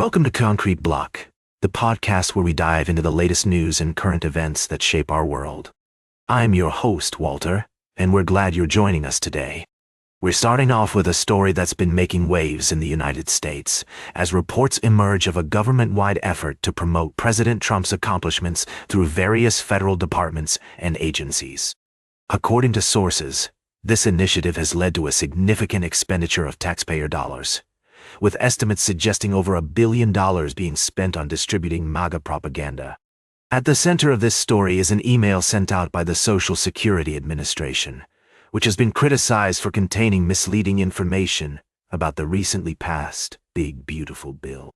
Welcome to Concrete Block, the podcast where we dive into the latest news and current events that shape our world. I'm your host, Walter, and we're glad you're joining us today. We're starting off with a story that's been making waves in the United States, as reports emerge of a government-wide effort to promote President Trump's accomplishments through various federal departments and agencies. According to sources, this initiative has led to a significant expenditure of taxpayer dollars, with estimates suggesting over $1 billion being spent on distributing MAGA propaganda. At the center of this story is an email sent out by the Social Security Administration, which has been criticized for containing misleading information about the recently passed Big Beautiful Bill.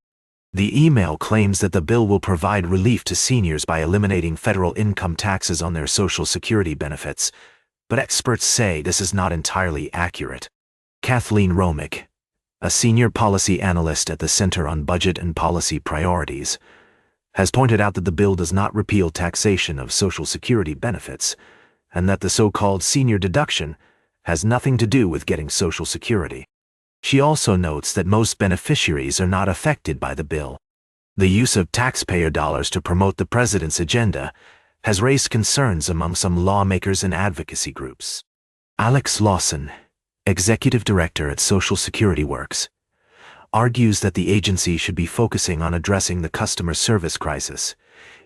The email claims that the bill will provide relief to seniors by eliminating federal income taxes on their Social Security benefits, but experts say this is not entirely accurate. Kathleen Romick, a senior policy analyst at the Center on Budget and Policy Priorities, has pointed out that the bill does not repeal taxation of Social Security benefits, and that the so-called senior deduction has nothing to do with getting Social Security. She also notes that most beneficiaries are not affected by the bill. The use of taxpayer dollars to promote the president's agenda has raised concerns among some lawmakers and advocacy groups. Alex Lawson, executive director at Social Security Works, argues that the agency should be focusing on addressing the customer service crisis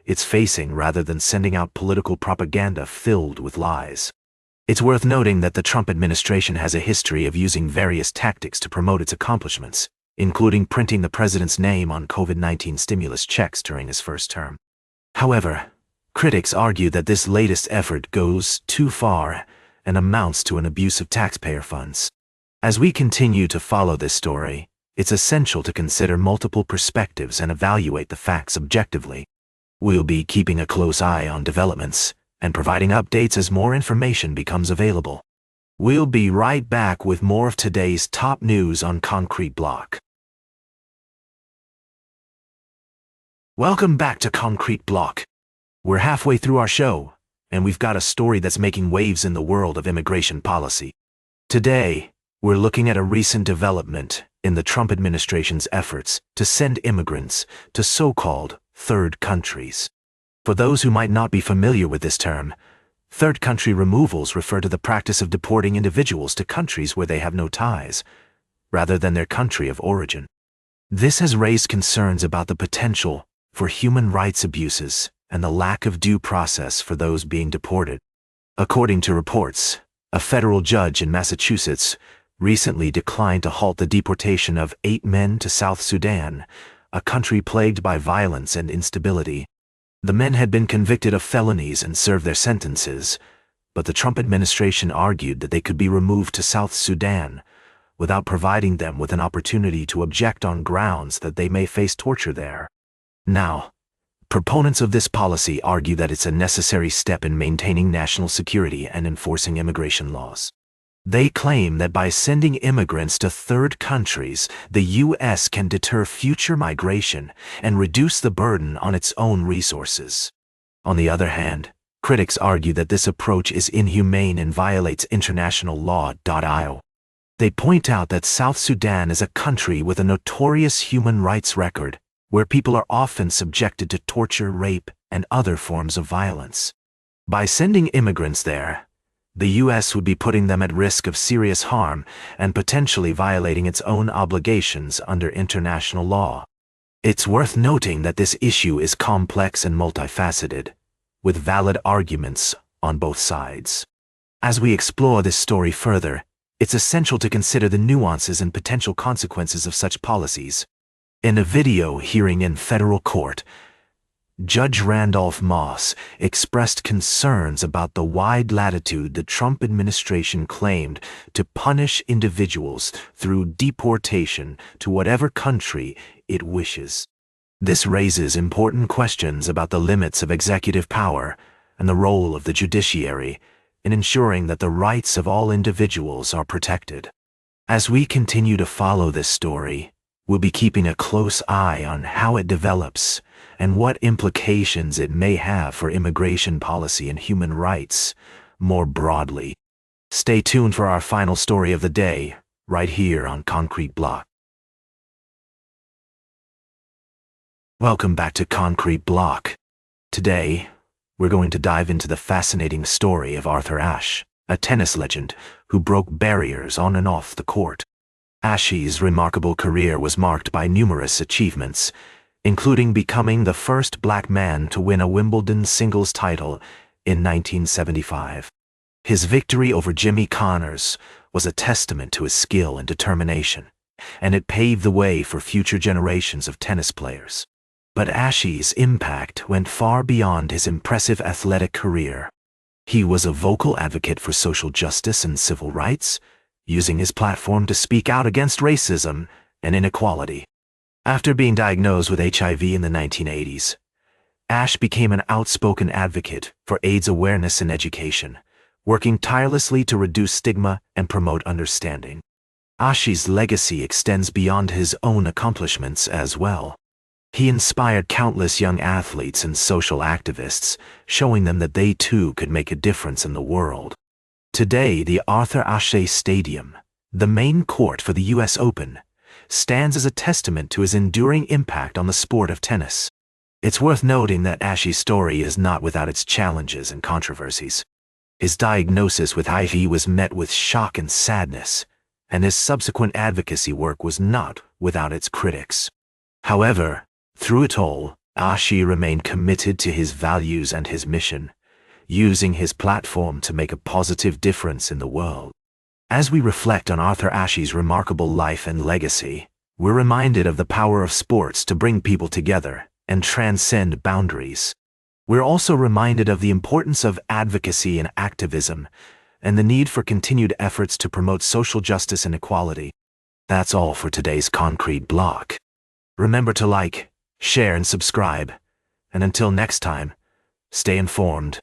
it's facing rather than sending out political propaganda filled with lies. It's worth noting that the Trump administration has a history of using various tactics to promote its accomplishments, including printing the president's name on COVID-19 stimulus checks during his first term. However, critics argue that this latest effort goes too far and amounts to an abuse of taxpayer funds. As we continue to follow this story, it's essential to consider multiple perspectives and evaluate the facts objectively. We'll be keeping a close eye on developments and providing updates as more information becomes available. We'll be right back with more of today's top news on Concrete Block. Welcome back to Concrete Block. We're halfway through our show, and we've got a story that's making waves in the world of immigration policy. Today, we're looking at a recent development in the Trump administration's efforts to send immigrants to so-called third countries. For those who might not be familiar with this term, third country removals refer to the practice of deporting individuals to countries where they have no ties, rather than their country of origin. This has raised concerns about the potential for human rights abuses and the lack of due process for those being deported. According to reports, a federal judge in Massachusetts recently declined to halt the deportation of 8 men to South Sudan, a country plagued by violence and instability. The men had been convicted of felonies and served their sentences, but the Trump administration argued that they could be removed to South Sudan without providing them with an opportunity to object on grounds that they may face torture there. Now, proponents of this policy argue that it's a necessary step in maintaining national security and enforcing immigration laws. They claim that by sending immigrants to third countries, the U.S. can deter future migration and reduce the burden on its own resources. On the other hand, critics argue that this approach is inhumane and violates international law. They point out that South Sudan is a country with a notorious human rights record, where people are often subjected to torture, rape, and other forms of violence. By sending immigrants there, the U.S. would be putting them at risk of serious harm and potentially violating its own obligations under international law. It's worth noting that this issue is complex and multifaceted, with valid arguments on both sides. As we explore this story further, it's essential to consider the nuances and potential consequences of such policies. In a video hearing in federal court, Judge Randolph Moss expressed concerns about the wide latitude the Trump administration claimed to punish individuals through deportation to whatever country it wishes. This raises important questions about the limits of executive power and the role of the judiciary in ensuring that the rights of all individuals are protected. As we continue to follow this story, we'll be keeping a close eye on how it develops and what implications it may have for immigration policy and human rights more broadly. Stay tuned for our final story of the day, right here on Concrete Block. Welcome back to Concrete Block. Today, we're going to dive into the fascinating story of Arthur Ashe, a tennis legend who broke barriers on and off the court. Ashe's remarkable career was marked by numerous achievements, including becoming the first black man to win a Wimbledon singles title in 1975. His victory over Jimmy Connors was a testament to his skill and determination, and it paved the way for future generations of tennis players. But Ashe's impact went far beyond his impressive athletic career. He was a vocal advocate for social justice and civil rights, using his platform to speak out against racism and inequality. After being diagnosed with HIV in the 1980s, Ashe became an outspoken advocate for AIDS awareness and education, working tirelessly to reduce stigma and promote understanding. Ashe's legacy extends beyond his own accomplishments as well. He inspired countless young athletes and social activists, showing them that they too could make a difference in the world. Today, the Arthur Ashe Stadium, the main court for the U.S. Open, stands as a testament to his enduring impact on the sport of tennis. It's worth noting that Ashe's story is not without its challenges and controversies. His diagnosis with HIV was met with shock and sadness, and his subsequent advocacy work was not without its critics. However, through it all, Ashe remained committed to his values and his mission, using his platform to make a positive difference in the world. As we reflect on Arthur Ashe's remarkable life and legacy, we're reminded of the power of sports to bring people together and transcend boundaries. We're also reminded of the importance of advocacy and activism, and the need for continued efforts to promote social justice and equality. That's all for today's Concrete Block. Remember to like, share, and subscribe. And until next time, stay informed.